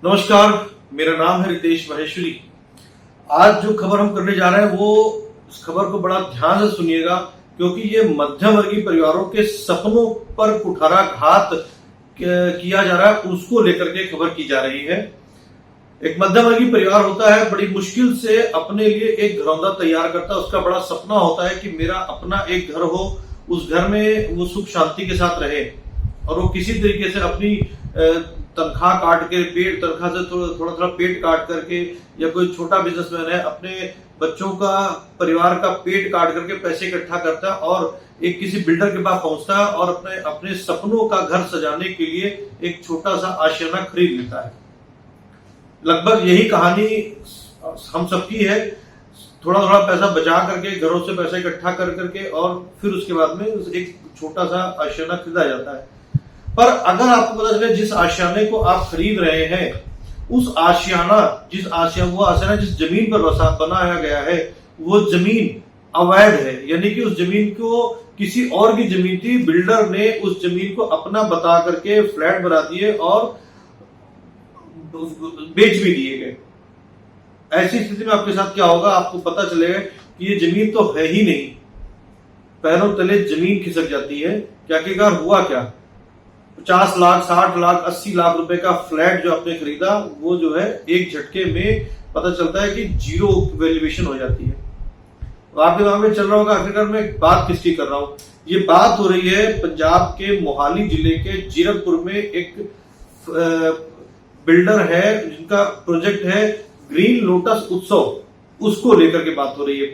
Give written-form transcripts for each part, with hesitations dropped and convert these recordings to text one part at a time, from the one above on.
नमस्कार, मेरा नाम है रितेश महेश्वरी। आज जो खबर हम करने जा रहे हैं वो इस खबर को बड़ा ध्यान से सुनिएगा, क्योंकि ये मध्यम वर्गीय परिवारों के सपनों पर कुठाराघात किया जा रहा है, उसको लेकर के खबर की जा रही है। एक मध्यम वर्गीय परिवार होता है, बड़ी मुश्किल से अपने लिए एक घरौंदा तैयार करता है। उसका बड़ा सपना होता है कि मेरा अपना एक घर हो, उस घर में वो सुख शांति के साथ रहे, और वो किसी तरीके से अपनी तनख्वाह काट के तनख्वाह से थोड़ा थोड़ा पेट काट करके, या कोई छोटा बिजनेसमैन है अपने बच्चों का परिवार का पेट काट करके पैसे इकट्ठा करता है और एक किसी बिल्डर के पास पहुंचता है और अपने अपने सपनों का घर सजाने के लिए एक छोटा सा आशियाना खरीद लेता है। लगभग यही कहानी हम सबकी है। थोड़ा थोड़ा पैसा बचा करके, घरों से पैसा इकट्ठा कर करके, और फिर उसके बाद में एक छोटा सा आशियाना खरीदा जाता है। पर अगर आपको पता चले जिस आशियाने को आप खरीद रहे हैं, उस आशियाना जिस जमीन पर बनाया गया है, वो जमीन अवैध है, यानी कि उस जमीन को किसी और की जमीन थी, बिल्डर ने उस जमीन को अपना बता करके फ्लैट बना दिए और बेच भी दिए गए। ऐसी स्थिति में आपके साथ क्या होगा, आपको पता चलेगा कि ये जमीन तो है ही नहीं, पैरों तले जमीन खिसक जाती है। क्या हुआ क्या, 50 लाख 60 लाख 80 लाख रुपए का फ्लैट जो आपने खरीदा, वो जो है एक झटके में पता चलता है कि जीरो वैल्यूएशन हो जाती है। तो आपके दिमाग में चल रहा होगा आखिरकार मैं बात किसकी कर रहा हूं। ये बात हो रही है पंजाब के मोहाली जिले के जीरकपुर में एक बिल्डर है जिनका प्रोजेक्ट है ग्रीन लोटस उत्सव, उसको लेकर के बात हो रही है।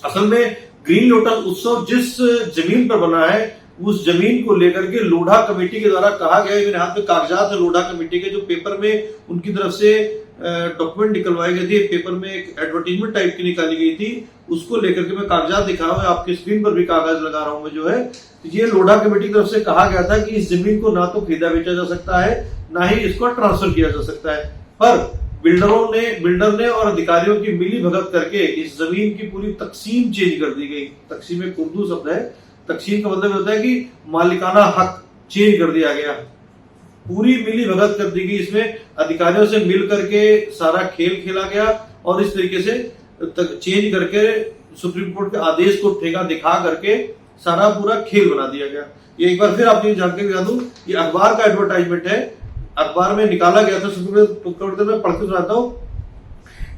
असल में ग्रीन लोटस उत्सव जिस जमीन पर बना है, उस जमीन को लेकर के लोढ़ा कमेटी के द्वारा कहा गया है, मेरे हाथ में कागजात है लोढ़ा कमेटी के, जो पेपर में उनकी तरफ से डॉक्यूमेंट निकलवाए गए थे। पेपर में एक एडवर्टीजमेंट टाइप की निकाली गई थी, उसको लेकर के मैं कागजात दिखा रहा हूं, आपकी स्क्रीन पर भी कागज लगा रहा हूं मैं जो है। तो ये लोढ़ा कमेटी की तरफ से कहा गया था कि इस जमीन को ना तो खरीदा बेचा जा सकता है, ना ही इसको ट्रांसफर किया जा सकता है। पर बिल्डर ने और अधिकारियों की मिली भगत करके इस जमीन की पूरी तकसीम चेंज कर दी गई। तकसीम एक उर्दू शब्द है, तकसीम का मतलब होता है कि मालिकाना हक चेंज कर दिया गया, पूरी मिली भगत कर दी गई। इसमें अधिकारियों से मिल करके सारा खेल खेला गया और इस तरीके से चेंज करके सुप्रीम कोर्ट के आदेश को ठेका दिखा करके सारा पूरा खेल बना दिया गया। ये एक बार फिर आपको जानकारी दिला दूं, ये अखबार का एडवर्टाइजमेंट है, अखबार में निकाला गया था। सुप्रीम कोर्ट में पढ़ के सुनाता हूं।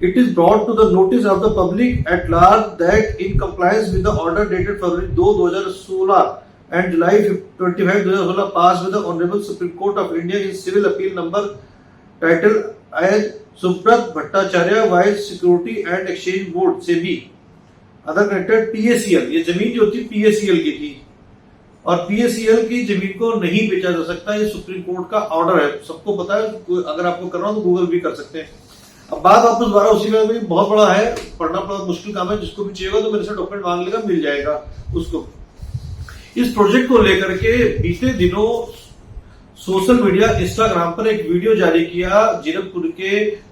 It is brought to the notice of the public at large that in compliance with the order dated February 2, 2016 and July 25, 2016 passed with the Honorable Supreme Court of India in Civil Appeal number titled as Subrat Bhattacharya Vice Security and Exchange Board SEBI other connected PACL। ये जमीन जो थी PACL की थी, और PACL की जमीन को नहीं बेचा जा सकता। ये सुप्रीम कोर्ट का ऑर्डर है, सबको पता है। अगर आपको करना हो तो गूगल भी कर सकते हैं। अब बात वापस दोबारा उसी में भी बहुत बड़ा है, पढ़ना बड़ा मुश्किल काम है। जिसको भी चाहिएगा तो मेरे से डॉक्यूमेंट मांग लेगा, मिल जाएगा उसको। इस प्रोजेक्ट को लेकर के बीते दिनों सोशल मीडिया इंस्टाग्राम पर एक वीडियो जारी किया जीरकपुर के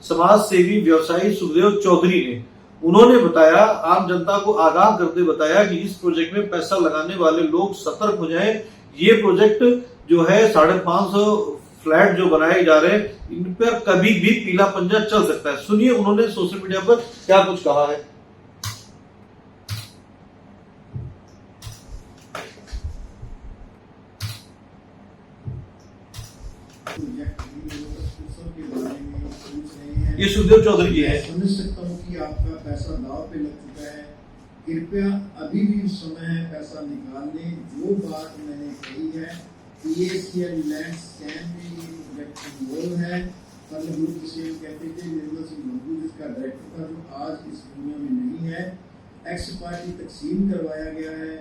समाज सेवी व्यवसायी सुखदेव चौधरी ने। उन्होंने बताया, आम जनता को आगाह करते बताया कि इस प्रोजेक्ट में पैसा लगाने वाले लोग सतर्क हो जाएं। ये प्रोजेक्ट जो है 550 फ्लैट जो बनाए जा रहे हैं, इन पर कभी भी पीला पंजा चल सकता है। सुनिए उन्होंने सोशल मीडिया पर क्या कुछ कहा है। ये सुखदेव चौधरी जी है। समझ सकता हूँ कि आपका पैसा दांव पे लग चुका है, कृपया अभी भी समय है पैसा निकाल लें। जो बात मैंने कही है, PACL लैंड स्कैम में ये प्रोजेक्ट इन्वॉल्व है। कल ग्रुप किसी कहते थे निर्मल सिंह मंगू जिसका डायरेक्टर था, जो आज इस दुनिया में नहीं है, एक्स पार्टी तकसीम करवाया गया है।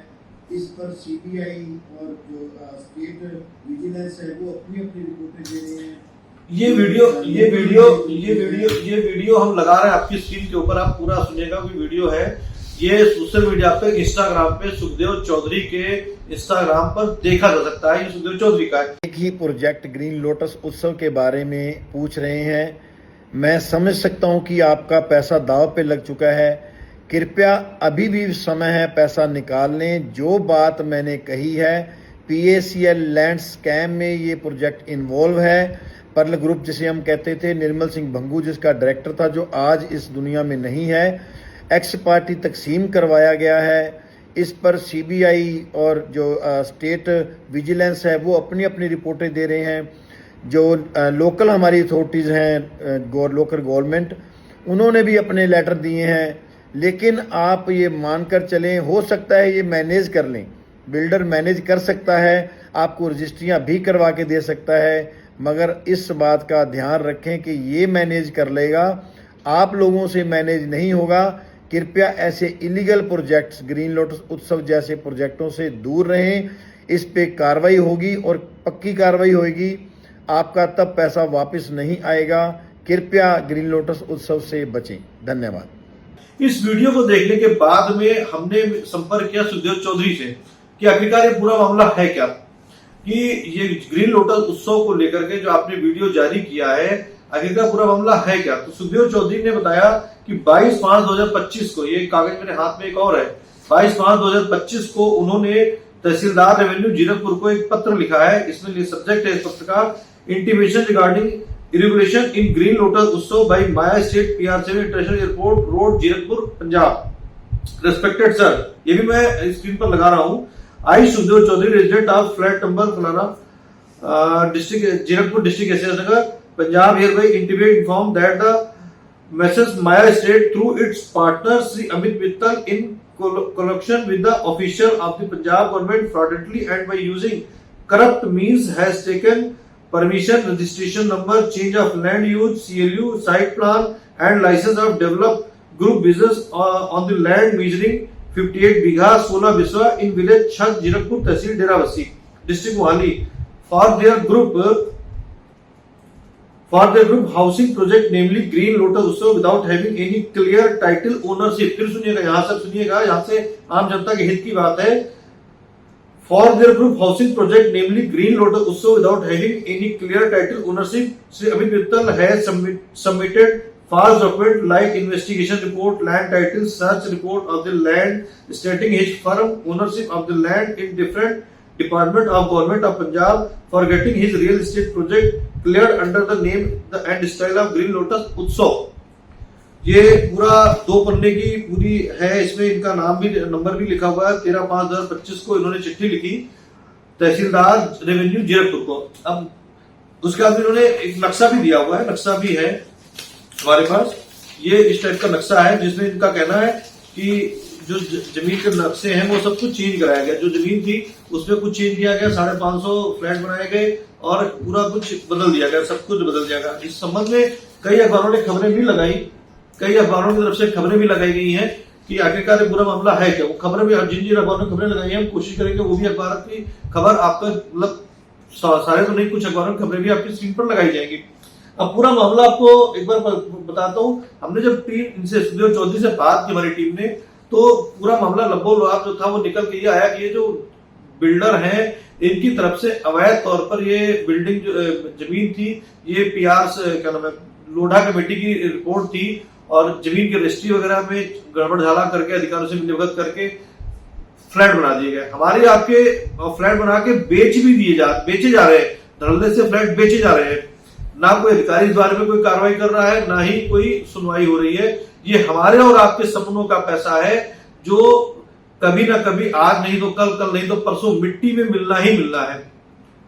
इस पर CBI और जो स्टेट विजिलेंस है वो अपनी अपनी रिपोर्टें दे रहे हैं। ये वीडियो हम लगा रहे हैं आपकी स्क्रीन के ऊपर, आप पूरा सुनिएगा। कोई वीडियो है, ये सोशल मीडिया पे इंस्टाग्राम पे सुखदेव चौधरी के इंस्टाग्राम पर देखा जा सकता है। ये सुखदेव चौधरी का है। एक ही प्रोजेक्ट ग्रीन लोटस उत्सव के बारे में पूछ रहे हैं। मैं समझ सकता हूं कि आपका पैसा दांव पे लग चुका है, कृपया अभी भी समय है पैसा निकाल लें। जो बात मैंने कही है, PACL लैंड स्कैम में ये प्रोजेक्ट इन्वॉल्व है। पर्ल ग्रुप जिसे हम कहते थे, निर्मल सिंह भंगू जिसका डायरेक्टर था, जो आज इस दुनिया में नहीं है। एक्स पार्टी तकसीम करवाया गया है। इस पर सीबीआई और जो स्टेट विजिलेंस है वो अपनी अपनी रिपोर्टें दे रहे हैं। जो लोकल हमारी अथॉरिटीज़ हैं, लोकल गवर्नमेंट, उन्होंने भी अपने लेटर दिए हैं। लेकिन आप ये मानकर चलें, हो सकता है ये मैनेज कर लें, बिल्डर मैनेज कर सकता है, आपको रजिस्ट्रियाँ भी करवा के दे सकता है, मगर इस बात का ध्यान रखें कि ये मैनेज कर लेगा, आप लोगों से मैनेज नहीं होगा। कृपया ऐसे इलीगल प्रोजेक्ट्स, ग्रीन लोटस उत्सव जैसे प्रोजेक्टों से दूर रहें। इस पे कार्रवाई होगी और पक्की कार्रवाई होगी, आपका तब पैसा वापस नहीं आएगा। कृपया ग्रीन लोटस उत्सव से बचें। धन्यवाद। इस वीडियो को देखने के बाद में हमने संपर्क किया सुखदेव चौधरी से कि आखिरकार ये पूरा मामला है क्या, कि ये ग्रीन लोटस उत्सव को लेकर के जो आपने वीडियो जारी किया है, आखिरकार पूरा मामला है क्या। तो सुखदेव चौधरी ने बताया कि 22/5/2025 को, ये कागज मेरे हाथ में एक और है, 22/5/2025 को उन्होंने तहसीलदार रेवेन्यू जीरकपुर को एक पत्र लिखा है। इसमें सब्जेक्ट है इस पत्र का, intimation regarding irregulation in green lotus Utsav by Maya state PR7 international airport road Zirakpur Punjab. Respected sir, ये भी मैं स्क्रीन पर लगा रहा हूं। I Sukhdev Chaudhary, resident of flat number फलाना, district Zirakpur, district SS Nagar, Punjab, hereby intimate inform that the Messrs Maya State through its partner Sri Amit Mittal in collusion with the official of the Punjab government fraudulently and by using corrupt means has taken permission, registration number, change of land use, CLU, site plan and license of develop group business on the land measuring 58 bigha 16 Biswa in village Chhak, Jirakpur, Tehsil Derawasi, district Mohali for their group housing project namely Green Lotus Utsav without having any clear title ownership। फिर सुनिएगा, यहां से सुनिएगा, यहां से आम जनता के हित की बात है। For their group housing project namely Green Lotus Utsav without having any clear title ownership, Sri Amit Mittal has submitted false document like investigation report, land title, search report of the land stating his firm ownership of the land in different department of government of Punjab for getting his real estate project cleared under the name and style of Green Lotus Utsav। ये पूरा 2 पन्ने की पूरी है, इसमें इनका नाम भी, नंबर भी लिखा हुआ है। 13/5/2025 को इन्होंने चिट्ठी लिखी तहसीलदार रेवेन्यू जीरकपुर को। अब उसके बाद इन्होंने एक नक्शा भी दिया हुआ है, नक्शा भी है हमारे पास, ये इस टाइप का नक्शा है जिसमें इनका कहना है कि जो जमीन के नक्शे हैं वो सब कुछ चेंज कराया गया। जो जमीन थी उसमें कुछ चेंज किया गया, 550 फ्लैट बनाए गए और पूरा कुछ बदल दिया गया, सब कुछ बदल दिया गया। इस संबंध में कई अखबारों ने खबरें भी लगाई, कई अखबारों की तरफ से खबरें भी लगाई गई हैं कि आखिरकार ये पूरा मामला है क्या। वो खबरें भी, जिन अखबारों ने खबरें लगाई हैं, हम कोशिश करेंगे वो भी अखबार की खबर आपका, मतलब सारे तो नहीं, कुछ अखबारों की खबरें भी आपकी स्क्रीन पर लगाई जाएंगी। अब पूरा मामला आपको एक बार बताता हूं। हमने जब टीम इनसे, सुखदेव चौधरी से बात की हमारी टीम ने, तो पूरा मामला लब्बो-लुआब जो था वो निकल के ये आया कि ये जो बिल्डर हैं इनकी तरफ से अवैध तौर पर ये बिल्डिंग जमीन थी, ये क्या नाम है, लोढ़ा कमेटी की रिपोर्ट थी और जमीन के रजिस्ट्री वगैरह में गड़बड़ झाला करके अधिकारियों से मिलीभगत करके फ्लैट बना दिए गए। हमारे आपके फ्लैट बना के बेचे जा रहे हैं, धड़ल्ले से फ्लैट बेचे जा रहे हैं। ना कोई अधिकारी इस बारे में कोई कार्रवाई कर रहा है, ना ही कोई सुनवाई हो रही है। ये हमारे और आपके सपनों का पैसा है जो कभी ना कभी, आज नहीं तो कल, कल नहीं तो परसों मिट्टी में मिलना ही मिलना है।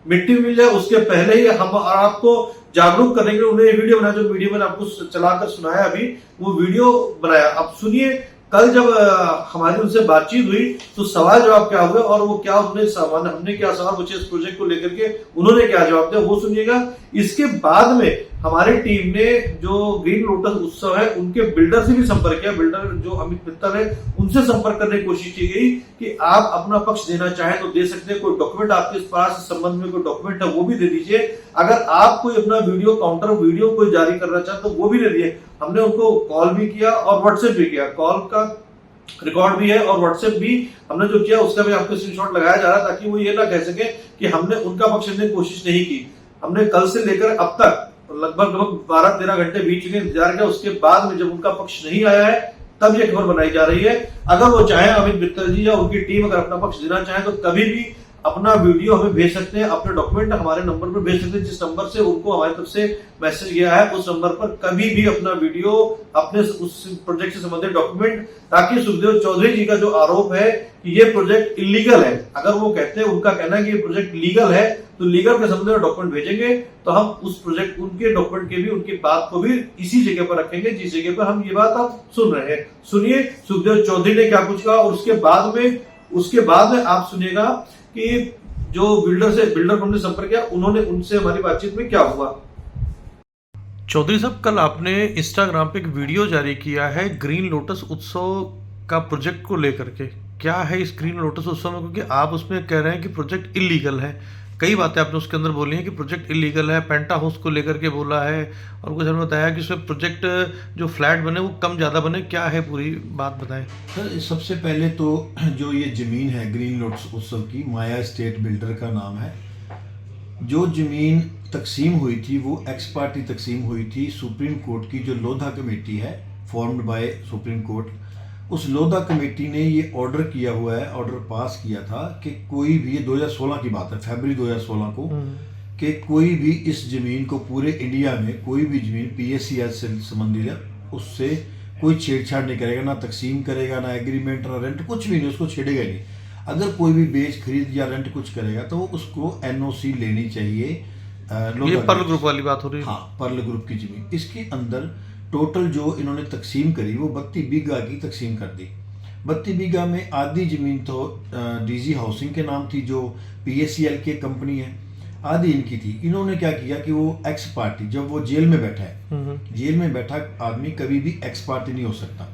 मिट्टी में मिल जाए उसके पहले ही हम आपको जागरूक करने के लिए उन्होंने वीडियो बनाया, जो वीडियो मैंने आपको चलाकर सुनाया अभी, वो वीडियो बनाया। अब सुनिए, कल जब हमारी उनसे बातचीत हुई तो सवाल जवाब क्या हुए और वो क्या हमने क्या सवाल पूछे इस प्रोजेक्ट को लेकर के, उन्होंने क्या जवाब दिया वो सुनिएगा। इसके बाद में हमारी टीम ने जो ग्रीन लोटस उत्सव है उनके बिल्डर से भी संपर्क किया। बिल्डर जो अमित मित्तल है उनसे संपर्क करने की कोशिश की गई कि आप अपना पक्ष देना चाहें तो दे सकते हैं, कोई डॉक्यूमेंट आपके पास इस संबंध में कोई डॉक्यूमेंट है वो भी दे दीजिए। अगर आप कोई अपना काउंटर वीडियो कोई जारी करना चाहते तो वो भी दे दिए। हमने उनको कॉल भी किया और व्हाट्सएप भी किया, कॉल का रिकॉर्ड भी है और व्हाट्सएप भी हमने जो किया उसका भी आपको स्क्रीनशॉट लगाया जा रहा है, ताकि वो ये ना कह सके कि हमने उनका पक्ष लेने की कोशिश नहीं की। हमने कल से लेकर अब तक लगभग 12-13 घंटे बीत चुके इंतजार किया। उसके बाद में जब उनका पक्ष नहीं आया है तब ये खबर बनाई जा रही है। अगर वो चाहे, अमित मित्तल जी या उनकी टीम अगर अपना पक्ष देना चाहे तो कभी भी अपना वीडियो हमें भेज सकते हैं, अपने डॉक्यूमेंट हमारे नंबर पर भेज सकते हैं, जिस नंबर से उनको हमारी तरफ से मैसेज गया है उस नंबर पर कभी भी अपना वीडियो, अपने उस प्रोजेक्ट से संबंधित डॉक्यूमेंट, ताकि सुखदेव चौधरी जी का जो आरोप है कि ये प्रोजेक्ट इलीगल है, अगर वो कहते हैं, उनका कहना है कि ये प्रोजेक्ट लीगल है, तो लीगल के संबंध में डॉक्यूमेंट भेजेंगे तो हम उस प्रोजेक्ट, उनके डॉक्यूमेंट के भी, उनकी बात को भी इसी जगह पर रखेंगे जिस जगह पर हम ये बात आप सुन रहे हैं। सुनिए सुखदेव चौधरी ने क्या कुछ कहा, और उसके बाद में आप सुनिएगा कि जो बिल्डर को हमने संपर्क किया, उन्होंने, उनसे हमारी बातचीत में क्या हुआ। चौधरी साहब, कल आपने इंस्टाग्राम पे एक वीडियो जारी किया है ग्रीन लोटस उत्सव का प्रोजेक्ट को लेकर के, क्या है इस ग्रीन लोटस उत्सव में? क्योंकि आप उसमें कह रहे हैं कि प्रोजेक्ट इलीगल है, कई बातें आपने उसके अंदर बोली हैं कि प्रोजेक्ट इलीगल है, पेंटा हाउस को लेकर के बोला है, और कुछ हमने बताया कि उसमें प्रोजेक्ट जो फ्लैट बने वो कम ज़्यादा बने, क्या है पूरी बात बताएं। सर, सबसे पहले तो जो ये ज़मीन है ग्रीन लोटस उत्सव की, माया स्टेट बिल्डर का नाम है। जो ज़मीन तकसीम हुई थी वो एक्स पार्टी तकसीम हुई थी सुप्रीम कोर्ट की, जो लोधा कमेटी है फॉर्म्ड बाय सुप्रीम कोर्ट, उस लोधा कमेटी ने ये ऑर्डर किया हुआ है, ऑर्डर पास किया था कि कोई भी, ये 2016 की बात है, फरवरी 2016 को, कि कोई भी इस ज़मीन को, पूरे इंडिया में कोई भी ज़मीन PACL से संबंधित है, उससे कोई छेड़छाड़ नहीं करेगा, ना तकसीम करेगा, ना एग्रीमेंट, ना रेंट, कुछ भी नहीं, उसको छेड़ेगा ही नहीं। अगर कोई भी बेच, खरीद या रेंट कुछ करेगा तो उसको NOC लेनी चाहिए। ये पर्ल ग्रुप वाली बात हो रही है। हाँ, पर्ल ग्रुप की ज़मीन। इसके अंदर टोटल जो इन्होंने तकसीम करी वो 32 बीघा की तकसीम कर दी। 32 बीघा में आधी ज़मीन तो DG हाउसिंग के नाम थी, जो PACL की कंपनी है, आधी इनकी थी। इन्होंने क्या किया कि वो एक्स पार्टी, जब वो जेल में बैठा है, जेल में बैठा आदमी कभी भी एक्स पार्टी नहीं हो सकता,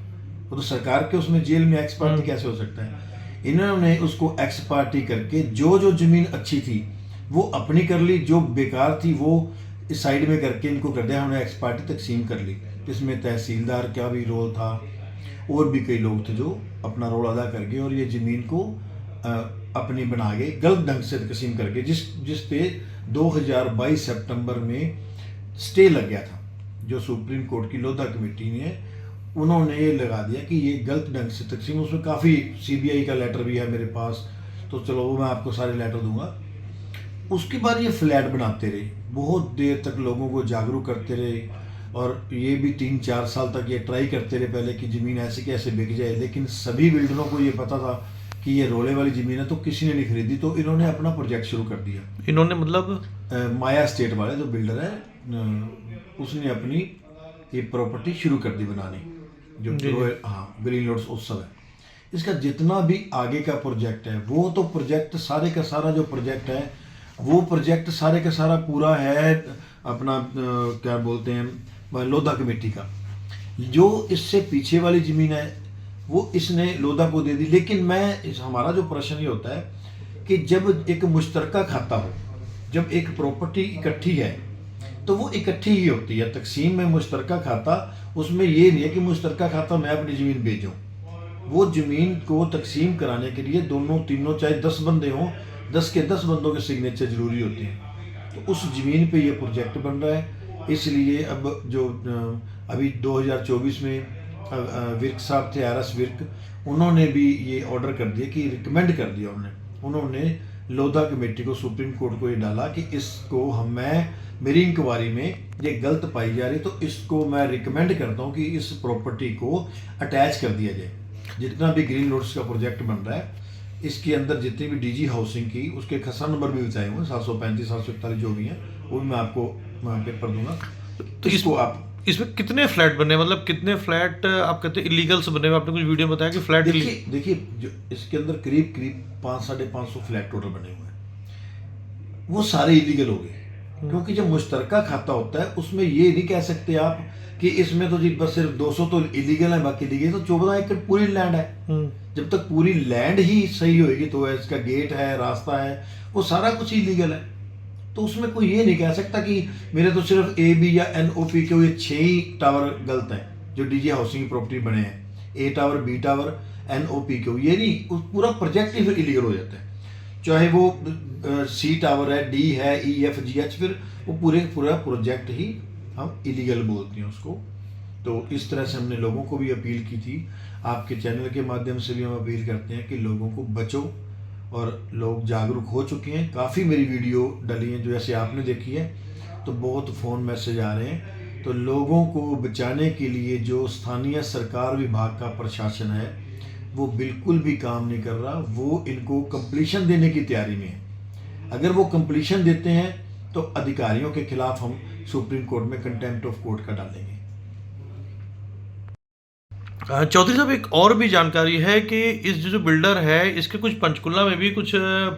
वो तो सरकार के उसमें जेल में एक्स पार्टी कैसे हो सकता है। इन्होंने उसको एक्स पार्टी करके जो जो ज़मीन अच्छी थी वो अपनी कर ली, जो बेकार थी वो इस साइड में करके इनको कर दिया, हमने एक्स पार्टी तकसीम कर ली। इसमें तहसीलदार का भी रोल था, और भी कई लोग थे जो अपना रोल अदा करके, और ये ज़मीन को अपनी बना के गलत ढंग से तकसीम करके, जिस पे 2022 सितंबर में स्टे लग गया था, जो सुप्रीम कोर्ट की लोधा कमेटी ने, उन्होंने ये लगा दिया कि ये गलत ढंग से तकसीम। उसमें काफ़ी CBI का लेटर भी है मेरे पास, तो चलो वो मैं आपको सारे लेटर दूंगा। उसके बाद ये फ्लैट बनाते रहे, बहुत देर तक लोगों को जागरूक करते रहे, और ये भी 3-4 साल तक ये ट्राई करते रहे पहले कि ज़मीन ऐसे कैसे बिक जाए, लेकिन सभी बिल्डरों को ये पता था कि ये रोले वाली ज़मीन है, तो किसी ने नहीं खरीदी, तो इन्होंने अपना प्रोजेक्ट शुरू कर दिया। इन्होंने मतलब माया स्टेट वाले जो बिल्डर है, उसने अपनी ये प्रॉपर्टी शुरू कर दी बनानी, जो ग्रीन लोटस उत्सव है। इसका जितना भी आगे का प्रोजेक्ट है, वो तो प्रोजेक्ट सारे का सारा जो प्रोजेक्ट है, वो प्रोजेक्ट सारे का सारा पूरा है अपना क्या बोलते हैं, लोधा कमेटी का। जो इससे पीछे वाली ज़मीन है वो इसने लोधा को दे दी। लेकिन हमारा जो प्रश्न ये होता है कि जब एक मुश्तरका खाता हो, जब एक प्रॉपर्टी इकट्ठी है तो वो इकट्ठी ही होती है। तकसीम में मुश्तरका खाता, उसमें ये नहीं है कि मुश्तरका खाता मैं अपनी ज़मीन बेचूं। वो ज़मीन को तकसीम कराने के लिए दोनों तीनों, चाहे 10 बंदे हों, 10 के 10 बंदों के सिग्नेचर जरूरी होते हैं। तो उस ज़मीन पे ये प्रोजेक्ट बन रहा है। इसलिए अब जो अभी 2024 में विर्क साहब थे, RS विर्क, उन्होंने भी ये ऑर्डर कर दिया कि रिकमेंड कर दिया उन्होंने लोधा कमेटी को, सुप्रीम कोर्ट को ये डाला कि इसको मेरी इंक्वायरी में ये गलत पाई जा रही, तो इसको मैं रिकमेंड करता हूँ कि इस प्रॉपर्टी को अटैच कर दिया जाए। जितना भी ग्रीन लोटस का प्रोजेक्ट बन रहा है, इसके अंदर जितनी भी DG हाउसिंग की, उसके खसरा नंबर भी बताए हुए 735, 741 जो भी हैं, वो भी मैं आपको पेपर दूंगा। तो इसको आप, इसमें कितने फ्लैट बने, मतलब कितने फ्लैट आप कहते हैं इलीगल्स बने हुए? आपने कुछ वीडियो में बताया कि फ्लैट देखिए जो इसके अंदर करीब 500-550 फ्लैट टोटल बने हुए हैं, वो सारे इलीगल हो गए। क्योंकि जब मुश्तरका खाता होता है उसमें ये नहीं कह सकते आप कि इसमें तो जी बस सिर्फ 200 तो इलीगल है, बाकी लीगल। तो 14 एकड़ पूरी लैंड है। जब तक पूरी लैंड ही सही होगी तो इसका गेट है, रास्ता है, वो सारा कुछ इलीगल है। तो उसमें कोई ये नहीं कह सकता कि मेरे तो सिर्फ AB या NOP के ये 6 ही टावर गलत हैं जो DG हाउसिंग की प्रॉपर्टी बने हैं, A tower, B tower, NOP के, ये नहीं, पूरा प्रोजेक्ट ही फिर इलीगल हो जाता है। चाहे वो C टावर है, D है, E, F, G, H, फिर वो पूरा प्रोजेक्ट ही हम इलीगल बोलते हैं उसको। तो इस तरह से हमने लोगों को भी अपील की थी, आपके चैनल के माध्यम से भी हम अपील करते हैं कि लोगों को बचो और लोग जागरूक हो चुके हैं। काफ़ी मेरी वीडियो डली हैं जो ऐसे आपने देखी है, तो बहुत फ़ोन मैसेज आ रहे हैं। तो लोगों को बचाने के लिए जो स्थानीय सरकार विभाग का प्रशासन है वो बिल्कुल भी काम नहीं कर रहा। वो इनको कंप्लीशन देने की तैयारी में है। अगर वो कंप्लीशन देते हैं तो अधिकारियों के खिलाफ हम सुप्रीम कोर्ट में कंटेम्प्ट ऑफ कोर्ट का डालेंगे। चौधरी साहब, एक और भी जानकारी है कि इस जो बिल्डर है इसके कुछ पंचकुला में भी कुछ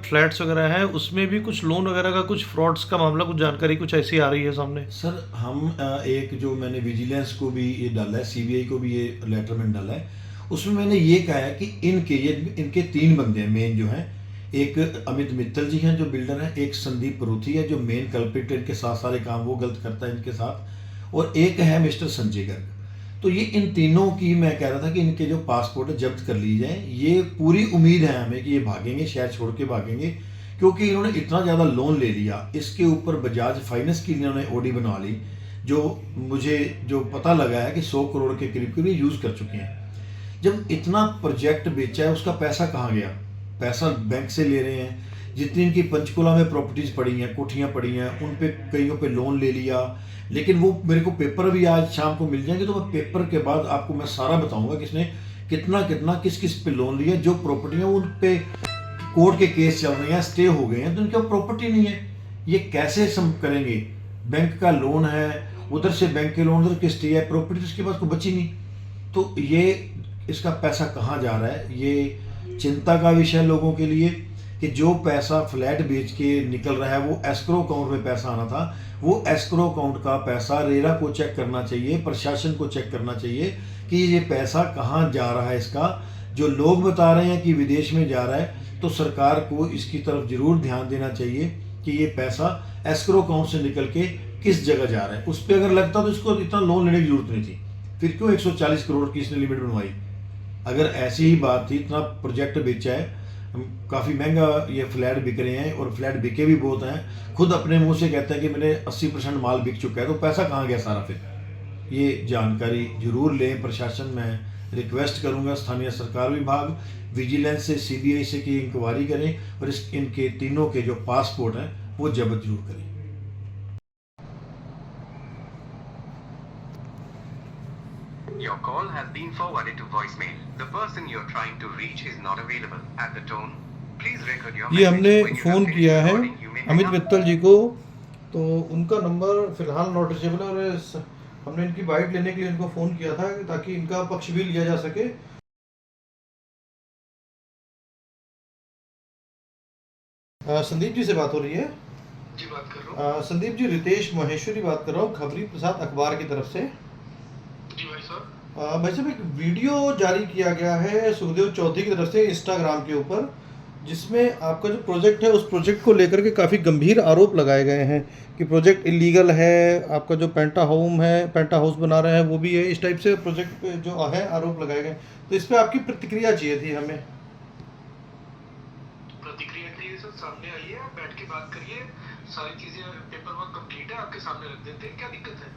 फ्लैट्स वगैरह है, उसमें भी कुछ लोन वगैरह का कुछ फ्रॉड्स का मामला, कुछ जानकारी कुछ ऐसी आ रही है सामने। सर हम एक जो मैंने विजिलेंस को भी ये डाला है, सीबीआई को भी ये लेटर मैंने डाला है, उसमें मैंने ये कहा है कि इनके 3 बंदे हैं मेन जो हैं। एक अमित मित्तल जी हैं जो बिल्डर हैं, एक संदीप परूथी है जो मेन कल्प्रिट है, इनके साथ सारे काम वो गलत करता है इनके साथ, और एक है मिस्टर संजय गर्ग। तो ये इन तीनों की मैं कह रहा था कि इनके जो पासपोर्ट है जब्त कर ली जाए। ये पूरी उम्मीद है हमें कि ये भागेंगे, शहर छोड़ के भागेंगे, क्योंकि इन्होंने इतना ज़्यादा लोन ले लिया। इसके ऊपर बजाज फाइनेंस की इन्होंने ओडी बनवा ली, जो मुझे जो पता लगा है कि 100 करोड़ के करीब ये यूज़ कर चुके हैं। जब इतना प्रोजेक्ट बेचा है उसका पैसा कहाँ गया? पैसा बैंक से ले रहे हैं। जितनी इनकी पंचकुला में प्रॉपर्टीज पड़ी हैं, कोठियाँ पड़ी हैं, उन पे कईयों पे लोन ले लिया। लेकिन वो मेरे को पेपर भी आज शाम को मिल जाएंगे, तो मैं पेपर के बाद आपको मैं सारा बताऊंगा किसने कितना कितना किस किस पे लोन लिया। जो प्रॉपर्टी है उन पे कोर्ट के केस चल रहे हैं, स्टे हो गए हैं, तो उनका प्रॉपर्टी नहीं है। ये कैसे सम करेंगे? बैंक का लोन है, उधर से बैंक के लोन, उधर के स्टे है, प्रॉपर्टी उसके पास को बची नहीं। तो ये इसका पैसा कहाँ जा रहा है? ये चिंता का विषय है लोगों के लिए कि जो पैसा फ्लैट बेच के निकल रहा है वो एस्क्रो अकाउंट में पैसा आना था, वो एस्क्रो अकाउंट का पैसा रेरा को चेक करना चाहिए, प्रशासन को चेक करना चाहिए कि ये पैसा कहाँ जा रहा है इसका। जो लोग बता रहे हैं कि विदेश में जा रहा है, तो सरकार को इसकी तरफ जरूर ध्यान देना चाहिए कि ये पैसा एस्क्रो अकाउंट से निकल के किस जगह जा रहा है। उस पर अगर लगता तो इसको इतना लोन लेने की जरूरत नहीं थी, फिर क्यों 140 करोड़ की इसने लिमिट बनवाई? अगर ऐसी ही बात थी, इतना प्रोजेक्ट बेचा है, काफ़ी महंगा ये फ्लैट बिक रहे हैं और फ्लैट बिके भी बहुत हैं, खुद अपने मुंह से कहते हैं कि मैंने 80% माल बिक चुका है, तो पैसा कहाँ गया सारा? फिर ये जानकारी जरूर लें प्रशासन। मैं रिक्वेस्ट करूंगा स्थानीय सरकार विभाग, विजिलेंस से, सीबीआई से कि इंक्वायरी करें और इनके तीनों के जो पासपोर्ट हैं वो जब्त जरूर करें। Your call has been forwarded to voicemail. The person you're trying to reach is not available. At the tone, please record your ये message. हमने When you फ़ोन have किया finished है recording, you may hang Amit up. Mittal ji को, तो उनका number फिलहाल not reachable है और हमने इनकी बाइट लेने के लिए इनको फ़ोन किया था ताकि इनका पक्ष भी लिया जा सके। संदीप जी से बात हो रही है? जी बात कर रहा हूँ। संदीप जी, रितेश महेश्वरी बात कर रहा हूँ, खबरी प्रसाद अखबार की तरफ से। जी भाई साहब। भाई साहब, एक वीडियो जारी किया गया है सुखदेव चौधरी की तरफ से इंस्टाग्राम के ऊपर, जिसमें आपका जो प्रोजेक्ट है उस प्रोजेक्ट को लेकर के काफ़ी गंभीर आरोप लगाए गए हैं कि प्रोजेक्ट इलीगल है, आपका जो पेंटा हाउस बना रहे हैं वो भी है, इस टाइप से प्रोजेक्ट पे जो है आरोप लगाए गए। तो इस पर आपकी प्रतिक्रिया चाहिए थी हमें। प्रतिक्रिया के लिए सर सामने आइए, आप बैठ के बात करिए, सारी चीजें पेपर वर्क कंप्लीट है, आपके सामने रख देते हैं, क्या दिक्कत है?